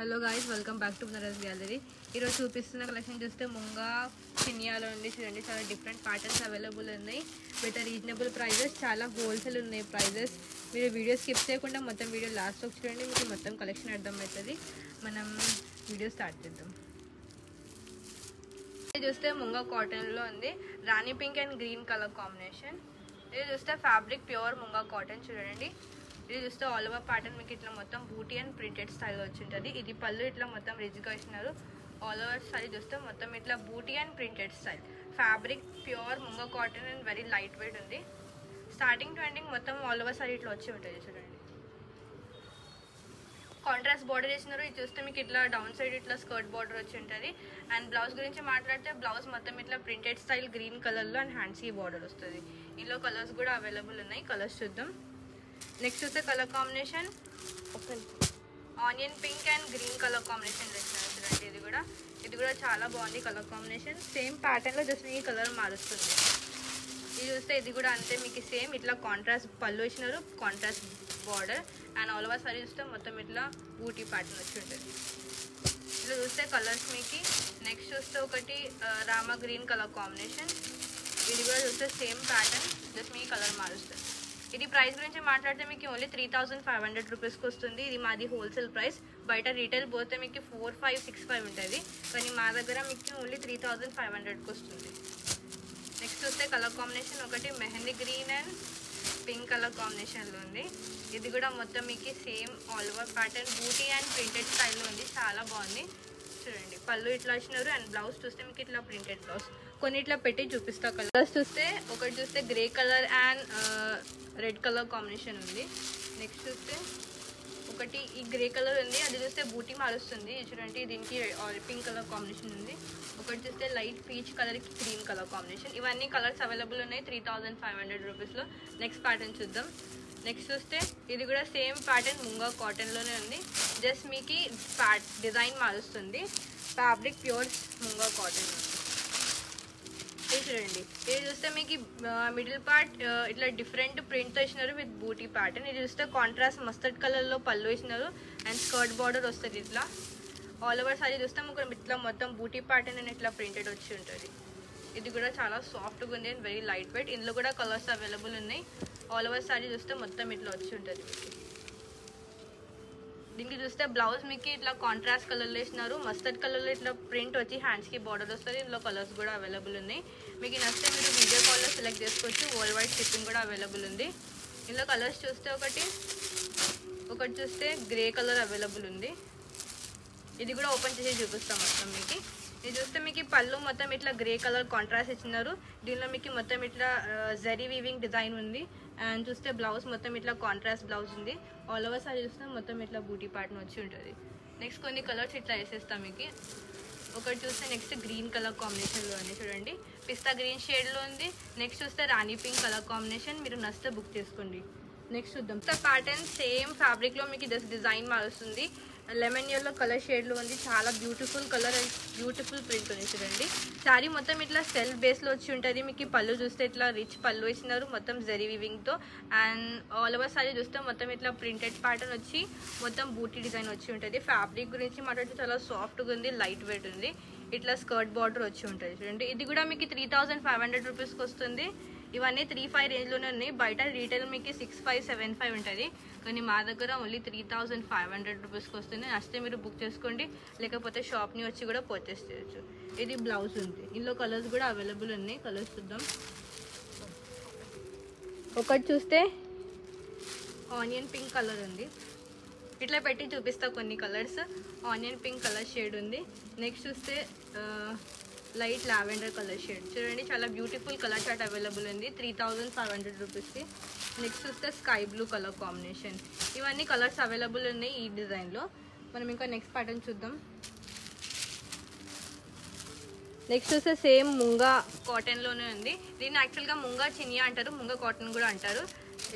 Hello guys, welcome back to Naras gallery. ఈరోజు చూపిస్తున్న collection చూస్తే ముంగా చినియాలో ఉంది. చూడండి, చాలా డిఫరెంట్ ప్యాటర్న్స్ అవైలబుల్ ఉన్నాయి విత్ రీజనబుల్ ప్రైజెస్. చాలా హోల్సేల్ ఉన్నాయి ప్రైజెస్. మీరు వీడియో స్కిప్ చేయకుండా మొత్తం వీడియో లాస్ట్కి చూడండి, మీకు మొత్తం కలెక్షన్ అర్థమవుతుంది. మనం వీడియో స్టార్ట్ చేద్దాం. ఇది చూస్తే ముంగా కాటన్లో ఉంది, rani pink and green colour combination. ఇది చూస్తే ఫ్యాబ్రిక్ ప్యూర్ ముంగా కాటన్. చూడండి, ఇది చూస్తే ఆల్ ఓవర్ ప్యాటర్న్ మీకు ఇట్లా మొత్తం బూటీ అండ్ ప్రింటెడ్ స్టైల్ వచ్చింటుంది. ఇది పళ్ళు ఇట్లా మొత్తం రిజ్గా ఇచ్చినారు. ఆల్ ఓవర్ సారీ చూస్తే మొత్తం ఇట్లా buti and printed style. Fabric pure munga cotton and very light weight ఉంది. స్టార్టింగ్ టు ఎండింగ్ మొత్తం ఆల్ ఓవర్ సారీ ఇట్లా వచ్చి ఉంటుంది. చూడండి, కాంట్రాస్ట్ బార్డర్ ఇచ్చినారు. ఇది చూస్తే మీకు ఇట్లా డౌన్ సైడ్ ఇట్లా స్కర్ట్ బార్డర్ వచ్చి ఉంటుంది. అండ్ బ్లౌజ్ గురించి మాట్లాడితే బ్లౌజ్ మొత్తం ఇట్లా ప్రింటెడ్ స్టైల్ గ్రీన్ కలర్లో అండ్ హ్యాండ్స్కి బార్డర్ వస్తుంది. ఇందులో కలర్స్ కూడా అవైలబుల్ ఉన్నాయి. కలర్స్ చూద్దాం. నెక్స్ట్ చూస్తే colour combination onion pink and green colour combination వేసినారు. చూడండి, ఇది కూడా చాలా బాగుంది కలర్ కాంబినేషన్. సేమ్ ప్యాటర్న్లో జస్ట్ మీకు కలర్ మారుస్తుంది. ఇది చూస్తే ఇది కూడా అంతే, మీకు సేమ్ ఇట్లా కాంట్రాస్ట్ పళ్ళు ఇచ్చినారు, contrast border and all over sari చూస్తే మొత్తం ఇట్లా బూటీ ప్యాటర్న్ వచ్చి ఉంటుంది. ఇట్లా చూస్తే కలర్స్ మీకు. నెక్స్ట్ చూస్తే ఒకటి రామా గ్రీన్ కలర్ కాంబినేషన్. ఇది కూడా చూస్తే సేమ్ ప్యాటర్న్, జస్ట్ మీకు కలర్ మారుస్తుంది. ఇది ప్రైస్ గురించి మాట్లాడితే మీకు ఓన్లీ 3500 రూపీస్కి వస్తుంది. ఇది మాది హోల్సేల్ ప్రైస్. బయట రీటైల్ పోతే మీకు 4565 ఉంటుంది, కానీ మా దగ్గర మీకు ఓన్లీ 3500కి వస్తుంది. నెక్స్ట్ చూస్తే కలర్ కాంబినేషన్ ఒకటి mehndi green and pink colour కాంబినేషన్లో ఉంది. ఇది కూడా మొత్తం మీకు same all over pattern buti and printed స్టైల్లో ఉంది. చాలా బాగుంది. చూడండి, పళ్ళు ఇట్లా వచ్చినారు అండ్ బ్లౌజ్ చూస్తే మీకు ఇట్లా ప్రింటెడ్ బ్లౌజ్. కొన్ని ఇట్లా పెట్టి చూపిస్తా. కలర్స్ చూస్తే ఒకటి చూస్తే grey colour and red colour combination ఉంది. నెక్స్ట్ చూస్తే ఒకటి ఈ గ్రే కలర్ ఉంది, అది చూస్తే బూటీ మారుస్తుంది. చూడండి, దీనికి పింక్ కలర్ కాంబినేషన్ ఉంది. ఒకటి చూస్తే లైట్ పీచ్ కలర్కి క్రీమ్ కలర్ కాంబినేషన్. ఇవన్నీ కలర్స్ అవైలబుల్ ఉన్నాయి 3500 రూపీస్లో. నెక్స్ట్ ప్యాటర్న్ చూద్దాం. నెక్స్ట్ చూస్తే ఇది కూడా సేమ్ ప్యాటర్న్ ముంగా కాటన్లోనే ఉంది, జస్ట్ మీకు డిజైన్ మారుస్తుంది. ఫ్యాబ్రిక్ ప్యూర్ ముంగా కాటన్ ఉంది. ఇది చూడండి, ఇది చూస్తే మీకు మిడిల్ పార్ట్ ఇట్లా డిఫరెంట్ ప్రింట్తో ఇచ్చినారు విత్ బూటీ ప్యాటర్న్. ఇది చూస్తే కాంట్రాస్ట్ మస్టర్డ్ కలర్లో పళ్ళు ఇచ్చినారు అండ్ స్కర్ట్ బార్డర్ వస్తుంది. ఇట్లా ఆల్ ఓవర్ సారీ చూస్తే మీకు ఇట్లా మొత్తం బూటీ ప్యాటర్న్ అని ఇట్లా ప్రింటెడ్ వచ్చి ఉంటుంది. ఇది కూడా చాలా సాఫ్ట్గా ఉంది అండ్ వెరీ లైట్ వెయిట్. ఇందులో కూడా కలర్స్ అవైలబుల్ ఉన్నాయి. ఆల్ ఓవర్ సారీ చూస్తే మొత్తం ఇట్లా వచ్చి ఉంటుంది. దీనికి చూస్తే బ్లౌజ్ మీకు ఇట్లా కాంట్రాస్ట్ కలర్లో ఇచ్చినారు. మస్టర్డ్ కలర్లో ఇట్లా ప్రింట్ వచ్చి హ్యాండ్స్కి బార్డర్ వస్తుంది. ఇందులో కలర్స్ కూడా అవైలబుల్ ఉన్నాయి. మీకు నచ్చితే మీరు వీడియో కాల్లో సెలెక్ట్ చేసుకోవచ్చు. వరల్డ్ వైడ్ షిప్పింగ్ కూడా అవైలబుల్ ఉంది. ఇందులో కలర్స్ చూస్తే ఒకటి చూస్తే గ్రే కలర్ అవైలబుల్ ఉంది. ఇది కూడా ఓపెన్ చేసి చూపిస్తాం మొత్తం మీకు. ఇది చూస్తే మీకు పళ్ళు మొత్తం ఇట్లా గ్రే కలర్ కాంట్రాస్ట్ ఇచ్చినారు. దీనిలో మీకు మొత్తం ఇట్లా జరీ వీవింగ్ డిజైన్ ఉంది. అండ్ చూస్తే బ్లౌజ్ మొత్తం ఇట్లా కాంట్రాస్ట్ బ్లౌజ్ ఉంది. ఆల్ ఓవర్ సారీ చూస్తే మొత్తం ఇట్లా బూటీ ప్యాటర్న్ వచ్చి ఉంటుంది. నెక్స్ట్ కొన్ని కలర్స్ ఇట్లా వేసేస్తాం మీకు. ఒకటి చూస్తే నెక్స్ట్ గ్రీన్ కలర్ కాంబినేషన్లో ఉంది. చూడండి, పిస్తా గ్రీన్ షేడ్లో ఉంది. నెక్స్ట్ చూస్తే రాణి పింక్ కలర్ కాంబినేషన్. మీరు నచ్చితే బుక్ చేసుకోండి. నెక్స్ట్ చూద్దాం. ప్యాటర్న్ సేమ్ ఫ్యాబ్రిక్లో మీకు డిజైన్ మారుస్తుంది. లెమన్ ఎల్లో కలర్ షేడ్లో ఉంది. చాలా beautiful colour and beautiful print ఉంది. చూడండి, శారీ మొత్తం ఇట్లా సెల్ఫ్ బేస్లో వచ్చి ఉంటుంది. మీకు పళ్ళు చూస్తే ఇట్లా రిచ్ పళ్ళు ఇచ్చినారు మొత్తం జరీ వివింగ్తో. అండ్ ఆల్ ఓవర్ సారీ చూస్తే మొత్తం ఇట్లా ప్రింటెడ్ ప్యాటర్న్ వచ్చి మొత్తం బూటీ డిజైన్ వచ్చి ఉంటుంది. ఫ్యాబ్రిక్ గురించి మాట్లాడితే చాలా సాఫ్ట్గా ఉంది, లైట్ వెయిట్ ఉంది. ఇట్లా స్కర్ట్ బార్డర్ వచ్చి ఉంటుంది. చూడండి, ఇది కూడా మీకు 3500 రూపీస్కి వస్తుంది. ఇవన్నీ 35 రేంజ్లోనే ఉన్నాయి. బయట రీటైల్ మీకు 6575 ఉంటుంది, కానీ మా దగ్గర ఓన్లీ 3500 రూపీస్కి వస్తుంది. నచ్చితే మీరు బుక్ చేసుకోండి, లేకపోతే షాప్ని వచ్చి కూడా పర్చేస్ చేయొచ్చు. ఇది బ్లౌజ్ ఉంది. ఇందులో కలర్స్ కూడా అవైలబుల్ ఉన్నాయి. కలర్స్ చూద్దాం. ఒకటి చూస్తే ఆనియన్ పింక్ కలర్ ఉంది. ఇట్లా పెట్టి చూపిస్తా కొన్ని colours. Onion pink colour shade ఉంది. నెక్స్ట్ చూస్తే లైట్ లావెండర్ కలర్ షేడ్. చూడండి, చాలా బ్యూటిఫుల్ కలర్ చార్ట్ అవైలబుల్ ఉంది 3500 రూపీస్కి. నెక్స్ట్ చూస్తే స్కై బ్లూ కలర్ కాంబినేషన్. ఇవన్నీ కలర్స్ అవైలబుల్ ఉన్నాయి ఈ డిజైన్లో. మనం ఇంకా నెక్స్ట్ ప్యాటర్న్ చూద్దాం. నెక్స్ట్ చూస్తే సేమ్ ముంగా కాటన్లోనే ఉంది. దీన్ని యాక్చువల్గా ముంగా చినియా అంటారు, ముంగా కాటన్ కూడా అంటారు.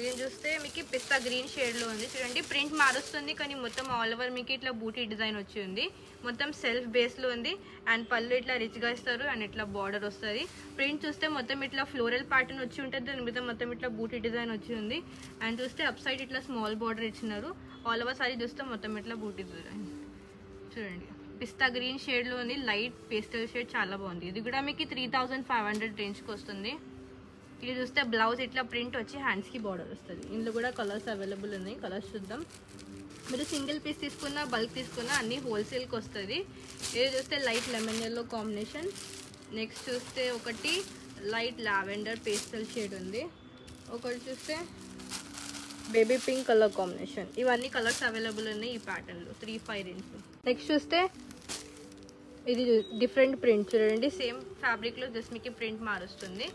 ఇది చూస్తే మీకు పిస్తా గ్రీన్ షేడ్లో ఉంది. చూడండి, ప్రింట్ మారుస్తుంది, కానీ మొత్తం ఆల్ ఓవర్ మీకు ఇట్లా బూటీ డిజైన్ వచ్చి ఉంది. మొత్తం సెల్ఫ్ బేస్లో ఉంది. అండ్ పళ్ళు ఇట్లా రిచ్గా ఇస్తారు అండ్ ఇట్లా బార్డర్ వస్తుంది. ప్రింట్ చూస్తే మొత్తం ఇట్లా ఫ్లోరల్ ప్యాటర్న్ వచ్చి ఉంటుంది. దాని మీద మొత్తం ఇట్లా బూటీ డిజైన్ వచ్చి ఉంది. అండ్ చూస్తే అప్ సైడ్ ఇట్లా స్మాల్ బార్డర్ ఇచ్చినారు. ఆల్ ఓవర్ సారీ చూస్తే మొత్తం ఇట్లా బూటీ డిజైన్. చూడండి పిస్తా గ్రీన్ షేడ్లో ఉంది, లైట్ పేస్టల్ షేడ్, చాలా బాగుంది. ఇది కూడా మీకు 3500 రేంజ్కి వస్తుంది. ఇది చూస్తే బ్లౌజ్ ఇట్లా ప్రింట్ వచ్చి హ్యాండ్స్కి బార్డర్ వస్తుంది. ఇందులో కూడా కలర్స్ అవైలబుల్ ఉన్నాయి, కలర్స్ చూద్దాం. మీరు సింగిల్ పీస్ తీసుకున్నా బల్క్ తీసుకున్నా అన్నీ హోల్సేల్కి వస్తుంది. ఇది చూస్తే light lemon yellow combination. Next చూస్తే ఒకటి లైట్ లావెండర్ పేస్టల్ షేడ్ ఉంది, ఒకటి చూస్తే బేబీ పింక్ కలర్ కాంబినేషన్. ఇవన్నీ కలర్స్ అవైలబుల్ ఉన్నాయి ఈ ప్యాటర్న్లో 35 రేంజ్. నెక్స్ట్ చూస్తే ఇది డిఫరెంట్ ప్రింట్ చూడండి, సేమ్ ఫ్యాబ్రిక్లో జస్ట్ మీకు ప్రింట్ మారుస్తుంది.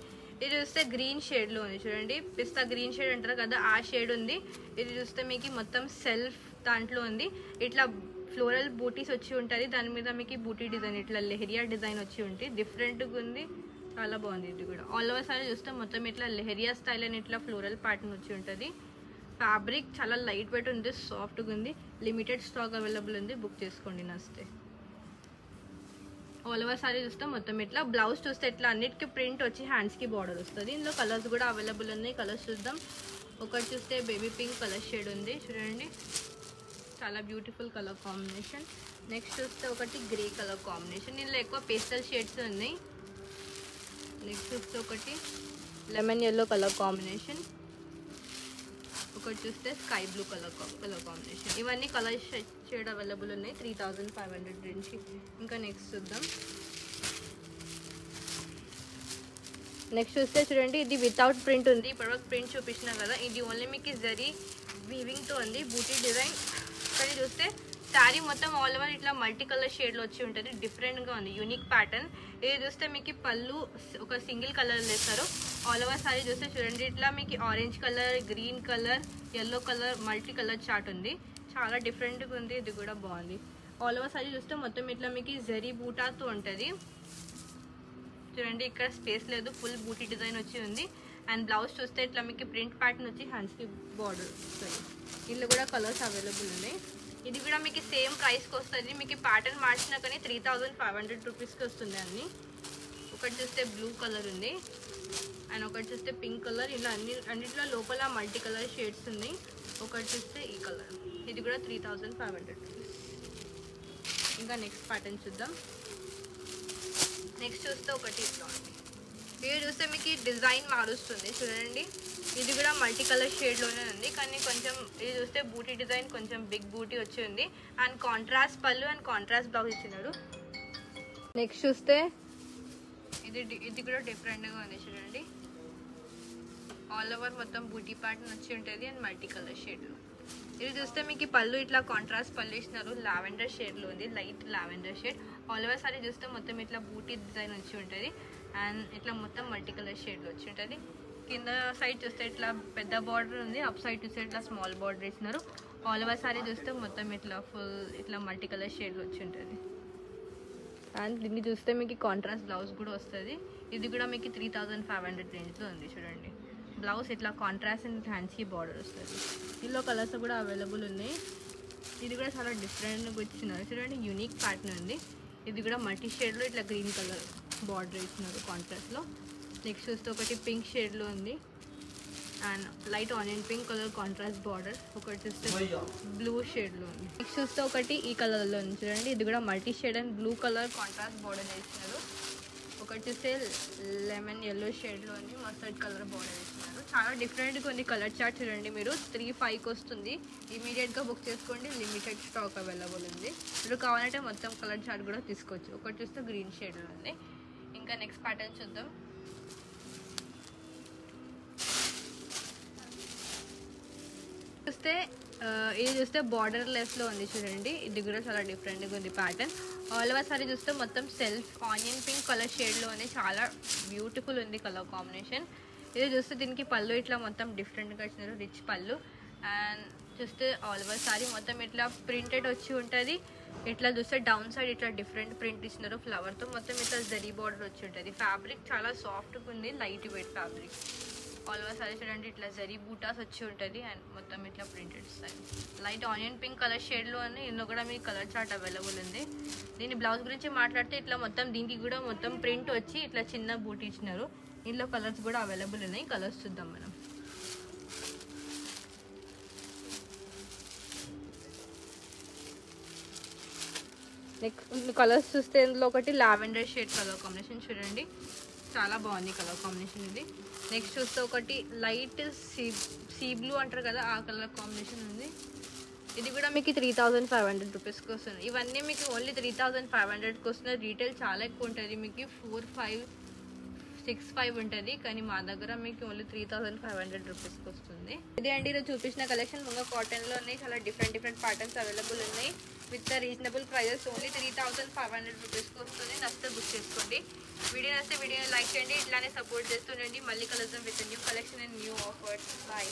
ఇది చూస్తే గ్రీన్ షేడ్లో ఉంది చూడండి, పిస్తా గ్రీన్ షేడ్ అంటారు కదా ఆ షేడ్ ఉంది. ఇది చూస్తే మీకు మొత్తం సెల్ఫ్ దాంట్లో ఉంది, ఇట్లా ఫ్లోరల్ బూటీస్ వచ్చి ఉంటుంది, దాని మీద మీకు బూటీ డిజైన్ ఇట్లా లెహరియా డిజైన్ వచ్చి ఉంటుంది, డిఫరెంట్గా ఉంది, చాలా బాగుంది. ఇది కూడా ఆల్ ఓవర్ సారీ చూస్తే మొత్తం ఇట్లా లెహరియా స్టైల్ అని ఇట్లా ఫ్లోరల్ ప్యాటర్న్ వచ్చి ఉంటుంది. ఫ్యాబ్రిక్ చాలా లైట్ వెయిట్ ఉంది, సాఫ్ట్గా ఉంది, లిమిటెడ్ స్టాక్ అవైలబుల్ ఉంది, బుక్ చేసుకోండి నచ్చితే. ఆల్ ఓవర్ సారీ చూస్తే మొత్తం ఇట్లా, బ్లౌజ్ చూస్తే ఇట్లా అన్నిటికీ ప్రింట్ వచ్చి హ్యాండ్స్కి బార్డర్ వస్తుంది. ఇందులో కలర్స్ కూడా అవైలబుల్ ఉన్నాయి, కలర్స్ చూద్దాం. ఒకటి చూస్తే బేబీ పింక్ కలర్ షేడ్ ఉంది చూడండి, చాలా బ్యూటిఫుల్ కలర్ కాంబినేషన్. నెక్స్ట్ చూస్తే ఒకటి గ్రే కలర్ కాంబినేషన్, ఇందులో ఎక్కువ పేస్టల్ షేడ్స్ ఉన్నాయి. నెక్స్ట్ చూస్తే ఒకటి లెమన్ ఎల్లో కలర్ కాంబినేషన్, ఒకటి చూస్తే స్కై బ్లూ కలర్ కాంబినేషన్. ఇవన్నీ కలర్ షేడ్ అవైలబుల్ ఉన్నాయి 3500 రేంజ్కి. ఇంకా నెక్స్ట్ చూద్దాం. నెక్స్ట్ చూస్తే చూడండి, ఇది వితౌట్ ప్రింట్ ఉంది, ఇప్పటివరకు ప్రింట్ చూపించినా కదా, ఇది ఓన్లీ మీకు జరీ వీవింగ్తో ఉంది, బూటీ డిజైన్. కానీ చూస్తే శారీ మొత్తం ఆల్ ఓవర్ ఇట్లా మల్టీ కలర్ షేడ్లో వచ్చి ఉంటుంది, డిఫరెంట్గా ఉంది, యూనిక్ ప్యాటర్న్. ఇది చూస్తే మీకు పళ్ళు ఒక సింగిల్ కలర్ వేస్తారు. ఆల్ ఓవర్ సారీ చూస్తే చూడండి, ఇట్లా మీకు orange colour, green colour, yellow colour, multi colour chart ఉంది, చాలా డిఫరెంట్గా ఉంది, ఇది కూడా బాగుంది. ఆల్ ఓవర్ సారీ చూస్తే మొత్తం ఇట్లా మీకు జరీ బూటాతో ఉంటుంది చూడండి, ఇక్కడ స్పేస్ లేదు, ఫుల్ బూటీ డిజైన్ వచ్చి ఉంది. అండ్ బ్లౌజ్ చూస్తే ఇట్లా మీకు ప్రింట్ ప్యాటర్న్ వచ్చి హ్యాండ్స్కి బార్డర్ వస్తుంది. ఇందులో కూడా కలర్స్ అవైలబుల్ ఉన్నాయి. ఇది కూడా మీకు సేమ్ ప్రైస్కి వస్తుంది, మీకు ప్యాటర్న్ మార్చినా కానీ 3500 రూపీస్కి వస్తుంది అన్ని. ఒకటి చూస్తే బ్లూ కలర్ ఉంది, అండ్ ఒకటి చూస్తే పింక్ కలర్, ఇలా అన్నిట్లో లోపల మల్టీ కలర్ షేడ్స్ ఉన్నాయి. ఒకటి చూస్తే ఈ కలర్, ఇది కూడా 3500 రూపీస్. ఇంకా నెక్స్ట్ ప్యాటర్న్ చూద్దాం. నెక్స్ట్ చూస్తే ఒకటి ఇట్లా ఉంది, ఇది చూస్తే మీకు డిజైన్ మారుస్తుంది చూడండి, ఇది కూడా మల్టీ కలర్ షేడ్లోనే ఉంది, కానీ కొంచెం ఇది చూస్తే బూటీ డిజైన్ కొంచెం బిగ్ బూటీ వచ్చి ఉంది, అండ్ కాంట్రాస్ట్ పళ్ళు అండ్ కాంట్రాస్ట్ బ్లౌజ్ ఇచ్చినారు. నెక్స్ట్ చూస్తే ఇది కూడా డిఫరెంట్గా ఉంది చూడండి, ఆల్ ఓవర్ మొత్తం బూటీ ప్యాటర్న్ వచ్చి ఉంటుంది అండ్ మల్టీ కలర్ షేడ్లో. ఇది చూస్తే మీకు పళ్ళు ఇట్లా కాంట్రాస్ట్ పళ్ళు ఇచ్చినారు, లావెండర్ షేడ్లో ఉంది, light lavender shade. All over sari చూస్తే మొత్తం ఇట్లా బూటీ డిజైన్ వచ్చి ఉంటుంది అండ్ ఇట్లా మొత్తం మల్టీ కలర్ షేడ్లో వచ్చి ఉంటుంది. కింద సైడ్ చూస్తే ఇట్లా పెద్ద బార్డర్ ఉంది, అప్ సైడ్ చూస్తే ఇట్లా స్మాల్ బార్డర్ ఇచ్చినారు. ఆల్ ఓవర్ సారీ చూస్తే మొత్తం ఇట్లా ఫుల్ ఇట్లా మల్టీ కలర్ షేడ్లో వచ్చి ఉంటుంది. అండ్ దీన్ని చూస్తే మీకు కాంట్రాస్ట్ బ్లౌజ్ కూడా వస్తుంది, ఇది కూడా మీకు 3500 రేంజ్లో ఉంది చూడండి. బ్లౌజ్ ఇట్లా కాంట్రాస్ట్ అండ్ హ్యాండ్స్కి బార్డర్ వస్తుంది. ఇందులో కలర్స్ కూడా అవైలబుల్ ఉన్నాయి. ఇది కూడా చాలా డిఫరెంట్గా ఇచ్చినారు చూడండి, యూనిక్ ప్యాటర్న్ ఉంది. ఇది కూడా మల్టీ షేడ్లో ఇట్లా గ్రీన్ కలర్ బార్డర్ ఇచ్చినారు కాంట్రాస్ట్లో. నెక్స్ట్ చూస్తే ఒకటి పింక్ షేడ్లో ఉంది and light onion pink colour contrast border. ఒకటి చూస్తే బ్లూ షేడ్లో ఉంది. నెక్స్ట్ చూస్తే ఒకటి ఈ కలర్లో ఉంది చూడండి, ఇది కూడా multi shade and blue colour contrast border వేసినారు. ఒకటి చూస్తే లెమన్ ఎల్లో షేడ్లో ఉంది, మస్టర్డ్ కలర్ బార్డర్ వేసినారు. చాలా డిఫరెంట్గా ఉంది కలర్ చార్ట్ చూడండి, మీరు 3500కి వస్తుంది, ఇమీడియట్గా బుక్ చేసుకోండి, లిమిటెడ్ స్టాక్ అవైలబుల్ ఉంది. మీరు కావాలంటే మొత్తం కలర్ చార్ట్ కూడా తీసుకోవచ్చు. ఒకటి చూస్తే గ్రీన్ షేడ్లో ఉంది. ఇంకా నెక్స్ట్ ప్యాటర్న్ చూద్దాం. చూస్తే ఇది చూస్తే బార్డర్ లెస్లో ఉంది చూడండి, ఇది కూడా చాలా డిఫరెంట్గా ఉంది ప్యాటర్న్. ఆల్ ఓవర్ సారీ చూస్తే మొత్తం సెల్ఫ్ ఆనియన్ పింక్ కలర్ షేడ్లో ఉంది, చాలా బ్యూటిఫుల్ ఉంది కలర్ కాంబినేషన్. ఇది చూస్తే దీనికి పళ్ళు ఇట్లా మొత్తం డిఫరెంట్గా ఇచ్చినారు, రిచ్ పళ్ళు. అండ్ చూస్తే ఆల్ ఓవర్ సారీ మొత్తం ఇట్లా ప్రింటెడ్ వచ్చి ఉంటుంది. ఇట్లా చూస్తే డౌన్ సైడ్ ఇట్లా డిఫరెంట్ ప్రింట్ ఇచ్చినారు ఫ్లవర్తో, మొత్తం ఇట్లా జరీ బార్డర్ వచ్చి ఉంటుంది. ఫ్యాబ్రిక్ చాలా సాఫ్ట్గా ఉంది, light weight fabric. All over sorry చూడండి, ఇట్లా జరీ బూటాస్ వచ్చి ఉంటుంది అండ్ మొత్తం ఇట్లా printed style. Light onion pink colour షేడ్లో ఉంది, ఇందులో కూడా మీకు కలర్ చార్ట్ అవైలబుల్ ఉంది. దీని బ్లౌజ్ గురించి మాట్లాడితే ఇట్లా మొత్తం దీనికి కూడా మొత్తం ప్రింట్ వచ్చి ఇట్లా చిన్న బూటీ ఇచ్చినారు. ఇందులో కలర్స్ కూడా అవైలబుల్ ఉన్నాయి, కలర్స్ చూద్దాం మనం. నెక్స్ట్ కలర్స్ చూస్తే ఇందులో ఒకటి లావెండర్ షేడ్ కలర్ కాంబినేషన్ చూడండి, చాలా బాగుంది కలర్ కాంబినేషన్ ఇది. నెక్స్ట్ చూస్తే ఒకటి లైట్ సీ బ్లూ అంటారు కదా, ఆ కలర్ కాంబినేషన్ ఉంది. ఇది కూడా మీకు 3500 రూపీస్కి వస్తుంది. ఇవన్నీ మీకు ఓన్లీ 3500కి వస్తుంది. రీటైల్ చాలా ఎక్కువ ఉంటుంది, మీకు 4565 ఉంటుంది, కానీ మా దగ్గర మీకు ఓన్లీ 3500 రూపీస్కి వస్తుంది. ఇది అండి ఈరోజు చూపించిన కలెక్షన్ ముంగ కాటన్లో ఉన్నాయి. చాలా డిఫరెంట్ ప్యాటర్న్స్ అవైలబుల్ ఉన్నాయి విత్ రీజనబుల్ ప్రైజెస్. ఓన్లీ 3500 రూపీస్కి వస్తుంది. నచ్చితే బుక్ చేసుకోండి. వీడియో నచ్చితే వీడియోని లైక్ చేయండి, ఇట్లానే సపోర్ట్ చేస్తుండండి. మళ్ళీ కలుద్దాం with new collection and new offers. Bye.